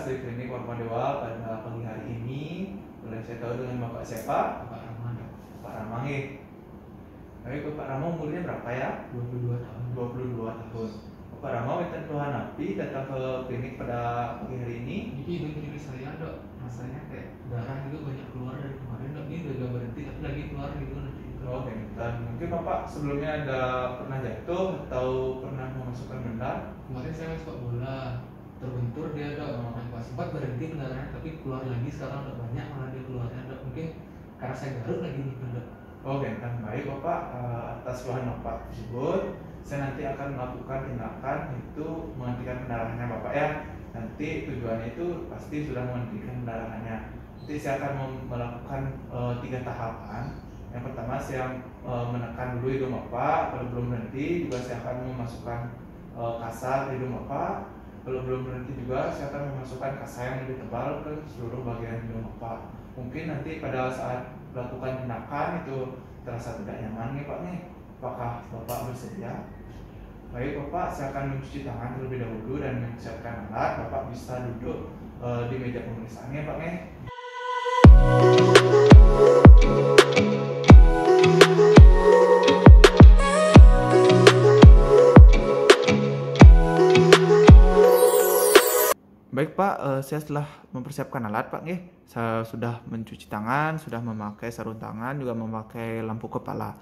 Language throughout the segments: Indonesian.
dari klinik Warma Dewa pada pagi hari ini. Boleh saya tahu dengan Bapak siapa? Pak Rahman. Pak Ramang ya. Baik, Bapak Ramang umurnya berapa ya? 22 tahun. 22 tahun. Bapak Ramang minta keluhan api datang ke klinik pada pagi hari ini. Jadi hidung kiri saya dok, rasanya kayak darah juga banyak keluar dari kemarin dok. Ini udah gak berhenti tapi lagi keluar gitu nanti. Oke, dan mungkin Bapak sebelumnya ada pernah jatuh atau pernah memasukkan benda? Kemarin saya main sepak bola, terbentur dia dok. Nah, pas sempat berhenti pendarahannya tapi keluar lagi, sekarang udah banyak malah dia keluarnya dok. Mungkin karena saya garuk lagi nih dok. Oke, dan baik Bapak, atas keluhan Bapak tersebut saya nanti akan melakukan tindakan itu menghentikan pendarahannya Bapak ya. Nanti tujuannya itu pasti sudah menghentikan pendarahannya. Nanti saya akan melakukan 3 tahapan. Yang pertama saya menekan dulu hidung Bapak. Kalau belum berhenti juga saya akan memasukkan kasa ke hidung Bapak. Kalau belum berhenti juga saya akan memasukkan kasa yang lebih tebal ke seluruh bagian hidung Bapak. Mungkin nanti pada saat melakukan tindakan itu terasa tidak nyaman nih Pak nih. Apakah Bapak bersedia? Baik Bapak, saya akan mencuci tangan terlebih dahulu dan mempersiapkan alat. Bapak bisa duduk di meja pemeriksaannya Pak nih. Baik Pak, saya setelah mempersiapkan alat Pak nih, saya sudah mencuci tangan, sudah memakai sarung tangan, juga memakai lampu kepala.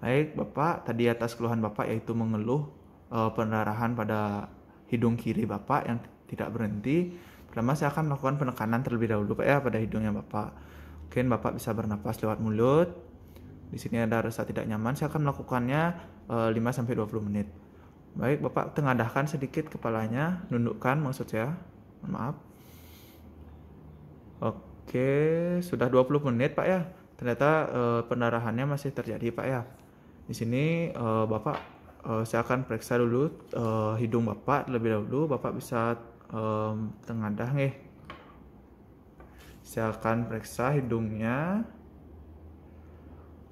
Baik Bapak, tadi atas keluhan Bapak yaitu mengeluh pendarahan pada hidung kiri Bapak yang tidak berhenti. Pertama saya akan melakukan penekanan terlebih dahulu Pak ya pada hidungnya Bapak. Mungkin Bapak bisa bernapas lewat mulut. Di sini ada rasa tidak nyaman, saya akan melakukannya 5-20 menit. Baik Bapak, tengadahkan sedikit kepalanya, nundukkan maksud saya. Maaf. Oke, sudah 20 menit Pak ya. Ternyata pendarahannya masih terjadi Pak ya. Di sini Bapak saya akan periksa dulu hidung Bapak terlebih dahulu. Bapak bisa tengadah nih. Saya akan periksa hidungnya.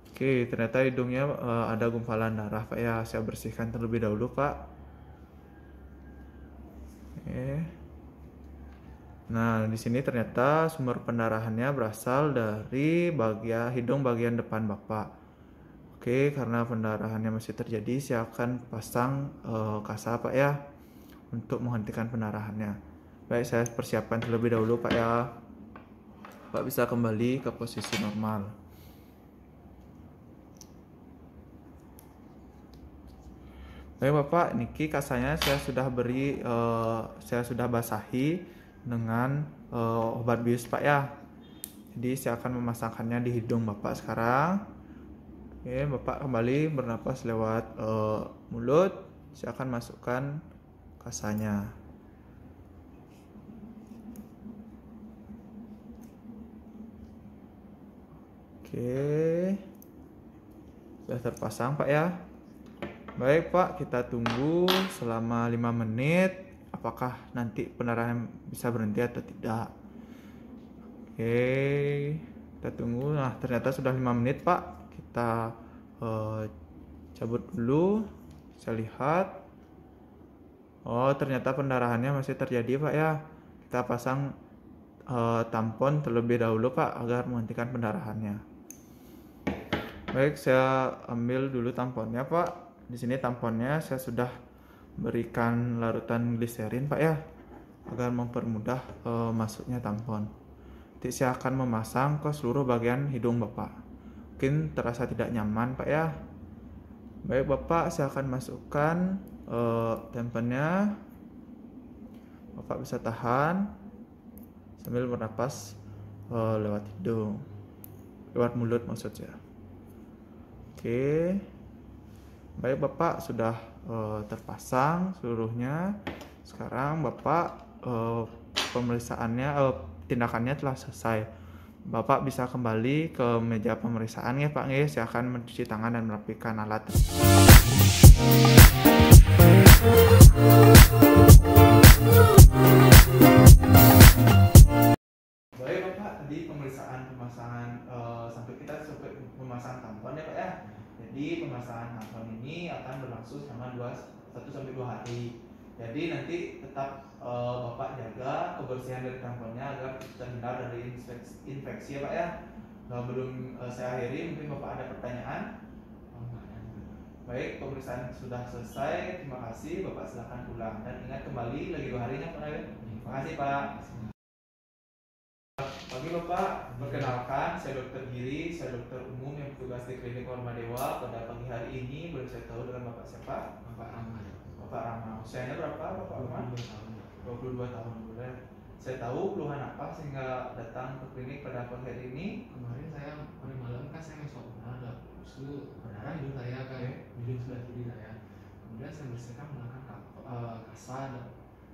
Oke, ternyata hidungnya ada gumpalan darah Pak ya. Saya bersihkan terlebih dahulu Pak. Oke. Nah, di sini ternyata sumber pendarahannya berasal dari hidung bagian depan Bapak. Oke, karena pendarahannya masih terjadi, saya akan pasang kasa Pak ya untuk menghentikan pendarahannya. Baik, saya persiapkan terlebih dahulu Pak ya. Pak bisa kembali ke posisi normal. Baik Bapak, niki kasanya saya sudah basahi dengan obat bius Pak ya. Jadi saya akan memasangkannya di hidung Bapak sekarang. Oke, Bapak kembali bernapas lewat mulut. Saya akan masukkan kasanya. Oke, sudah terpasang Pak ya. Baik Pak, kita tunggu selama 5 menit. Apakah nanti pendarahan bisa berhenti atau tidak? Oke, kita tunggu. Nah, ternyata sudah 5 menit Pak. Kita cabut dulu. Saya lihat. Oh, ternyata pendarahannya masih terjadi Pak ya. Kita pasang tampon terlebih dahulu Pak agar menghentikan pendarahannya. Baik, saya ambil dulu tamponnya Pak. Di sini tamponnya saya sudah berikan larutan gliserin Pak ya, agar mempermudah masuknya tampon. Nanti saya akan memasang ke seluruh bagian hidung Bapak. Mungkin terasa tidak nyaman Pak ya. Baik Bapak, saya akan masukkan tamponnya. Bapak bisa tahan sambil bernapas lewat hidung, lewat mulut maksudnya. Oke. Baik Bapak, sudah terpasang seluruhnya. Sekarang Bapak tindakannya telah selesai. Bapak bisa kembali ke meja pemeriksaan ya Pak. Saya akan mencuci tangan dan merapikan alat. Baik Bapak, tadi pemasangan sampai memasang tampon ya Pak ya. Jadi pemasangan tampon ini akan berlangsung selama 1-2 hari. Jadi nanti tetap Bapak jaga kebersihan dari tampangnya agar terhindar dari infeksi ya Pak ya. Nah, belum saya akhiri, mungkin Bapak ada pertanyaan? Baik, pemeriksaan sudah selesai. Terima kasih, Bapak silakan pulang dan ingat kembali lagi 2 harinya Pak. Terima kasih Pak. Pagi Bapak, perkenalkan saya Dr. Giri, saya dokter umum yang bertugas di Klinik Warmadewa. Pada pagi hari ini boleh saya tahu dengan Bapak siapa? Bapak Rama. Bapak Rama. Usianya berapa Bapak Rama? 22 tahun. 22 tahun. Boleh saya tahu keluhan apa sehingga datang ke klinik pada pagi hari ini? Kemarin saya hari malam kan saya masuk ada itu berdarah hidung saya kan, hidung sebelah kiri saya. Kemudian saya bersihkan menggunakan kasa.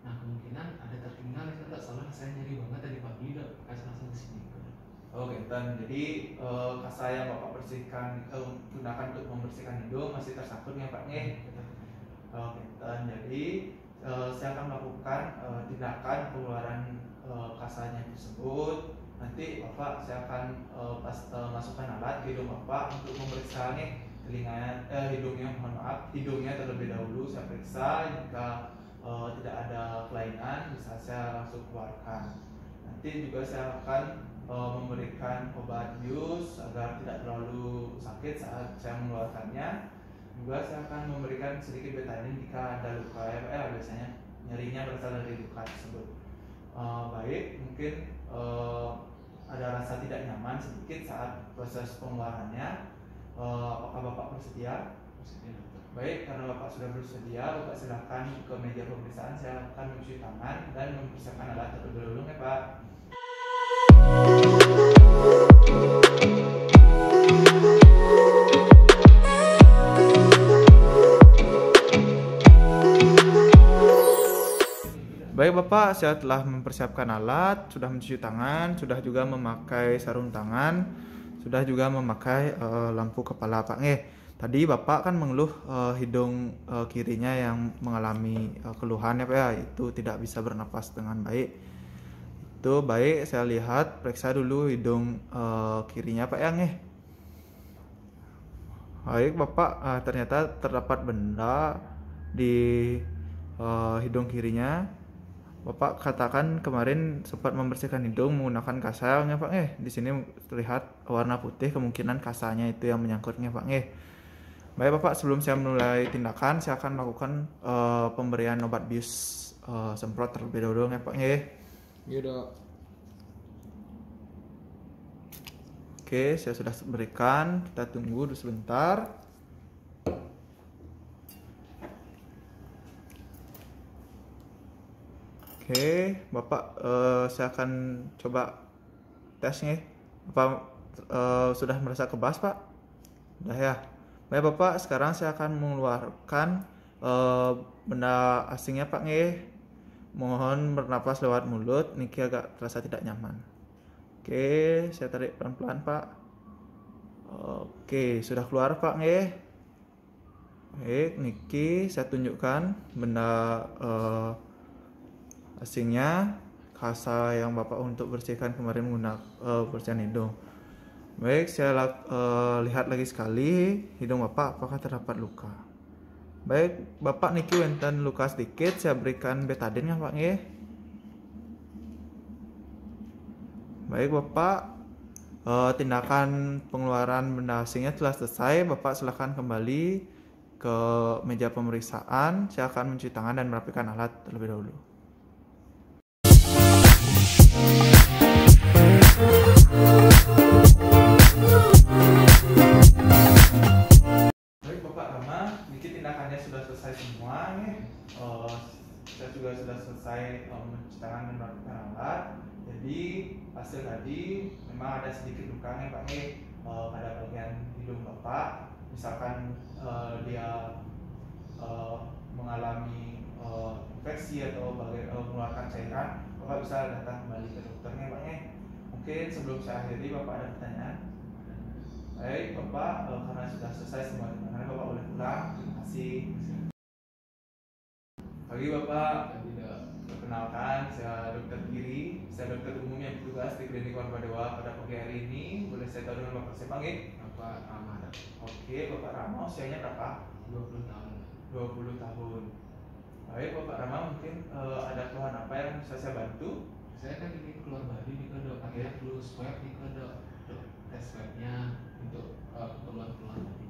Nah kemungkinan ada tertinggal, saya tak salah saya nyeri banget tadi pagi, kasih langsung ke sini. Oh gitu. Jadi kasa yang Bapak bersihkan gunakan untuk membersihkan hidung masih tersangkut ya Pak nih. Oh gitu. Jadi saya akan melakukan tindakan pengeluaran kasanya tersebut. Nanti Bapak saya akan masukkan alat ke hidung Bapak untuk memeriksa nih hidungnya, mohon maaf, hidungnya terlebih dahulu saya periksa. Jika tidak ada kelainan bisa saya langsung keluarkan. Nanti juga saya akan memberikan obat bius agar tidak terlalu sakit saat saya mengeluarkannya. Juga saya akan memberikan sedikit betadine jika ada luka ya biasanya nyerinya berasal dari luka tersebut. Baik, mungkin ada rasa tidak nyaman sedikit saat proses pengeluarannya. Apakah Bapak bersedia? Baik, karena Bapak sudah bersedia, Bapak silahkan ke meja pemeriksaan. Saya akan mencuci tangan dan mempersiapkan alat terlebih dahulu ya Pak. Baik Bapak, saya telah mempersiapkan alat, sudah mencuci tangan, sudah juga memakai sarung tangan, sudah juga memakai lampu kepala Pak. Tadi Bapak kan mengeluh hidung kirinya yang mengalami keluhan ya Pak ya, itu tidak bisa bernapas dengan baik. Itu baik, saya lihat, periksa dulu hidung kirinya Pak ya. Baik Bapak, ternyata terdapat benda di hidung kirinya. Bapak katakan kemarin sempat membersihkan hidung menggunakan kasa ya Pak. Di sini terlihat warna putih, kemungkinan kasanya itu yang menyangkutnya Pak. Baik Bapak, sebelum saya mulai tindakan, saya akan melakukan pemberian obat bius semprot terlebih dahulu ya Pak. Iya Dok. Oke, saya sudah berikan. Kita tunggu dulu sebentar. Oke, Bapak, saya akan coba tesnya. Bapak sudah merasa kebas Pak? Udah ya. Baik Bapak, sekarang saya akan mengeluarkan benda asingnya Pak. Mohon bernapas lewat mulut, niki agak terasa tidak nyaman. Oke, saya tarik pelan-pelan Pak. Oke, sudah keluar Pak. Baik, niki saya tunjukkan benda asingnya, kasa yang Bapak untuk bersihkan kemarin menggunakan bersihan hidung. Baik, saya lihat lagi sekali hidung Bapak apakah terdapat luka. Baik, Bapak niki wonten luka sedikit, saya berikan betadine ya Pak. Baik Bapak, tindakan pengeluaran benda asingnya telah selesai. Bapak silakan kembali ke meja pemeriksaan. Saya akan mencuci tangan dan merapikan alat terlebih dahulu. Baik Bapak Rama, niki tindakannya sudah selesai semua nih. Saya juga sudah selesai mencuci tangan dan merapikan alat. Jadi hasil tadi memang ada sedikit luka nih Pak pada bagian hidung Bapak. Misalkan dia mengalami infeksi atau mengeluarkan cairan, Bapak bisa datang kembali ke dokternya Pak. Mungkin sebelum saya akhiri, Bapak ada pertanyaan? Baik Bapak, karena sudah selesai semua tindakan, Bapak boleh pulang. Terima kasih. Pagi Bapak, perkenalkan saya Dr. Giri, saya dokter umum yang bertugas di Klinik Warmadewa. Pada pagi hari ini boleh saya tahu dengan Bapak siapa? Bapak Rama. Oke, Bapak Rama, usianya berapa? 20 tahun. 20 tahun. Baik Bapak Rama, mungkin ada keluhan apa yang bisa saya bantu? Saya kan ingin keluar Bali di kedok, akhirnya perlu swab di kedok, tes swabnya untuk keperluan tadi.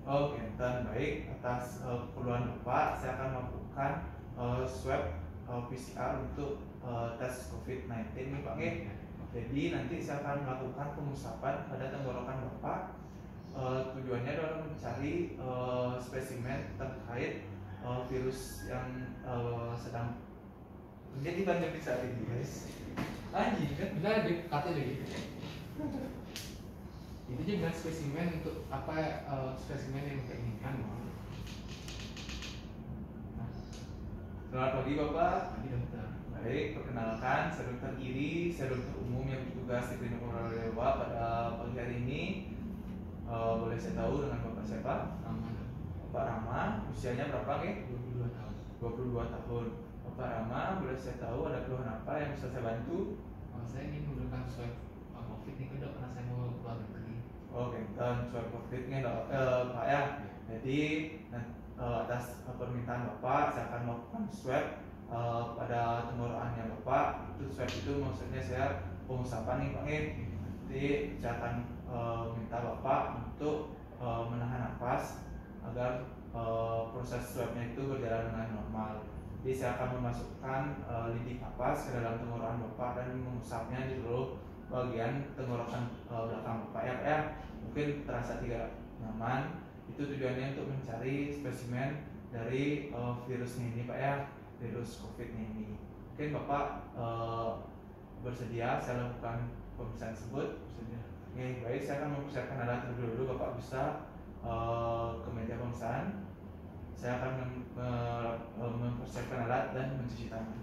Oh, enten. Baik, atas keperluan Bapak, saya akan melakukan swab PCR untuk tes COVID-19 nih Pak. Jadi nanti saya akan melakukan pengusapan pada tenggorokan Bapak. Tujuannya adalah mencari spesimen terkait virus yang sedang menjadi pandemi saat ini, guys. Anjing kan? Benar deh, katanya gitu. Itu juga spesimen untuk apa? Spesimen yang kita inginkan. Selamat pagi Bapak. Pagi dokter. Baik, perkenalkan saya Dr. Iri, saya dokter umum yang bertugas di Klinik Oral Dewa pada pagi hari ini. Boleh saya tahu dengan Bapak siapa? Rama. Bapak Rama, usianya berapa nih? 22 tahun. 22 tahun. Bapak Rama, boleh saya tahu ada keluhan apa yang bisa saya bantu? Saya ingin menggunakan swab COVID ini kedok karena saya mau keluar negeri. Oke, dan swab COVID nih Pak ya. Jadi atas permintaan Bapak, saya akan melakukan swab pada tenggorokannya Bapak. Itu swab itu maksudnya saya pengusapan nih Pak. Nanti saya akan minta Bapak untuk menahan nafas agar proses swabnya itu berjalan dengan normal. Jadi saya akan memasukkan lidi kapas ke dalam tenggorokan Bapak dan mengusapnya di seluruh bagian tenggorokan belakang Bapak ya Pak ya. Mungkin terasa tidak nyaman. Itu tujuannya untuk mencari spesimen dari virusnya ini Pak ya, virus COVID ini. Mungkin Bapak bersedia saya lakukan pemeriksaan tersebut? Bersedia. Oke, baik, saya akan mempersiapkan alat terlebih dahulu. Bapak bisa ke meja pemeriksaan. Saya akan mempersiapkan alat dan mencuci tangan.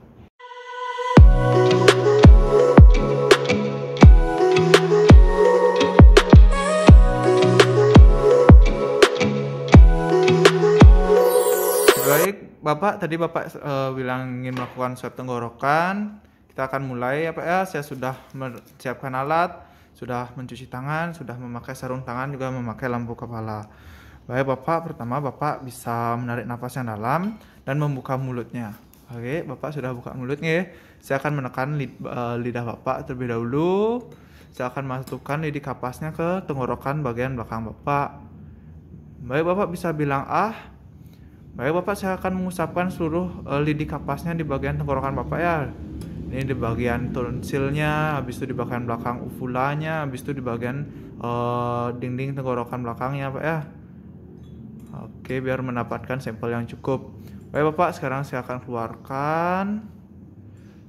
Baik, Bapak, tadi Bapak bilang ingin melakukan swab tenggorokan. Kita akan mulai ya Pak ya. Saya sudah menyiapkan alat, sudah mencuci tangan, sudah memakai sarung tangan, juga memakai lampu kepala. Baik Bapak, pertama Bapak bisa menarik nafas yang dalam dan membuka mulutnya. Oke, Bapak sudah buka mulutnya. Saya akan menekan lidah Bapak terlebih dahulu. Saya akan masukkan lidi kapasnya ke tenggorokan bagian belakang Bapak. Baik, Bapak bisa bilang ah. Baik Bapak, saya akan mengusapkan seluruh lidi kapasnya di bagian tenggorokan Bapak ya. Ini di bagian tonsilnya, habis itu di bagian belakang uvulanya, habis itu di bagian dinding tenggorokan belakangnya Pak ya. Oke, biar mendapatkan sampel yang cukup. Baik Bapak, sekarang saya akan keluarkan.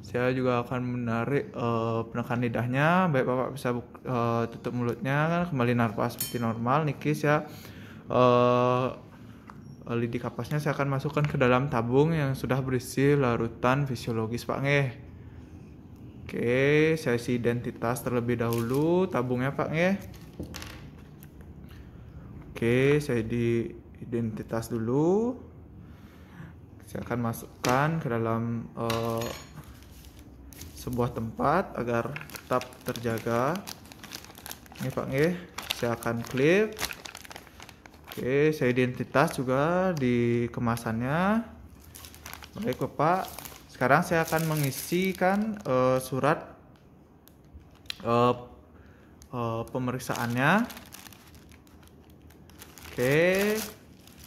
Saya juga akan menarik penekan lidahnya. Baik Bapak bisa tutup mulutnya, kembali nafas seperti normal. Nikis ya. Lidi kapasnya saya akan masukkan ke dalam tabung yang sudah berisi larutan fisiologis Pak Nge. Oke, saya isi identitas terlebih dahulu tabungnya Pak Nge. Oke, saya di identitas dulu. Saya akan masukkan ke dalam sebuah tempat agar tetap terjaga. Ini Pak Nge, saya akan klip. Oke, saya identitas juga di kemasannya. Baik Bapak, sekarang saya akan mengisikan surat pemeriksaannya. Oke,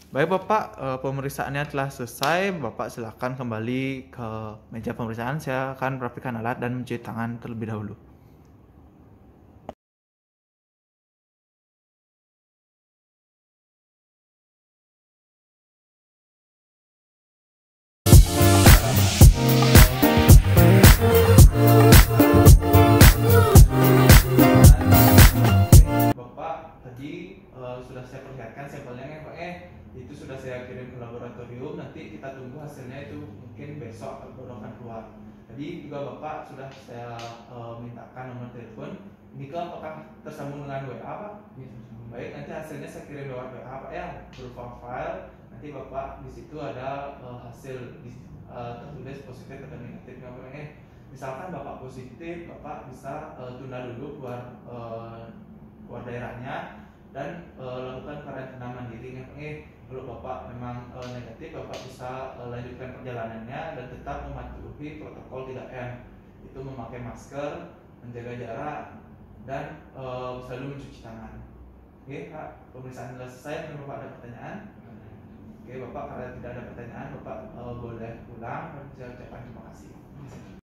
baik Bapak, pemeriksaannya telah selesai. Bapak silakan kembali ke meja pemeriksaan. Saya akan merapikan alat dan mencuci tangan terlebih dahulu. Sudah saya perlihatkan sampelnya ya Pak itu sudah saya kirim ke laboratorium, nanti kita tunggu hasilnya itu mungkin besok atau akan keluar. Tadi juga Bapak sudah saya mintakan nomor telepon. Ini apakah tersambung dengan WA Pak? Iya, baik, nanti hasilnya saya kirim lewat WA Pak ya, berupa file. Nanti Bapak di situ ada hasil tertulis positif atau negatifnya Pak Misalkan Bapak positif, Bapak bisa tunda dulu keluar daerahnya. dan lakukan karantina mandiri. Kalau Bapak memang negatif, Bapak bisa lanjutkan perjalanannya dan tetap mematuhi protokol 3M, itu memakai masker, menjaga jarak, dan selalu mencuci tangan. Oke Pak, pemeriksaan sudah selesai. Mungkin Bapak ada pertanyaan? Oke Bapak, karena tidak ada pertanyaan, Bapak boleh pulang dan saya ucapkan terima kasih.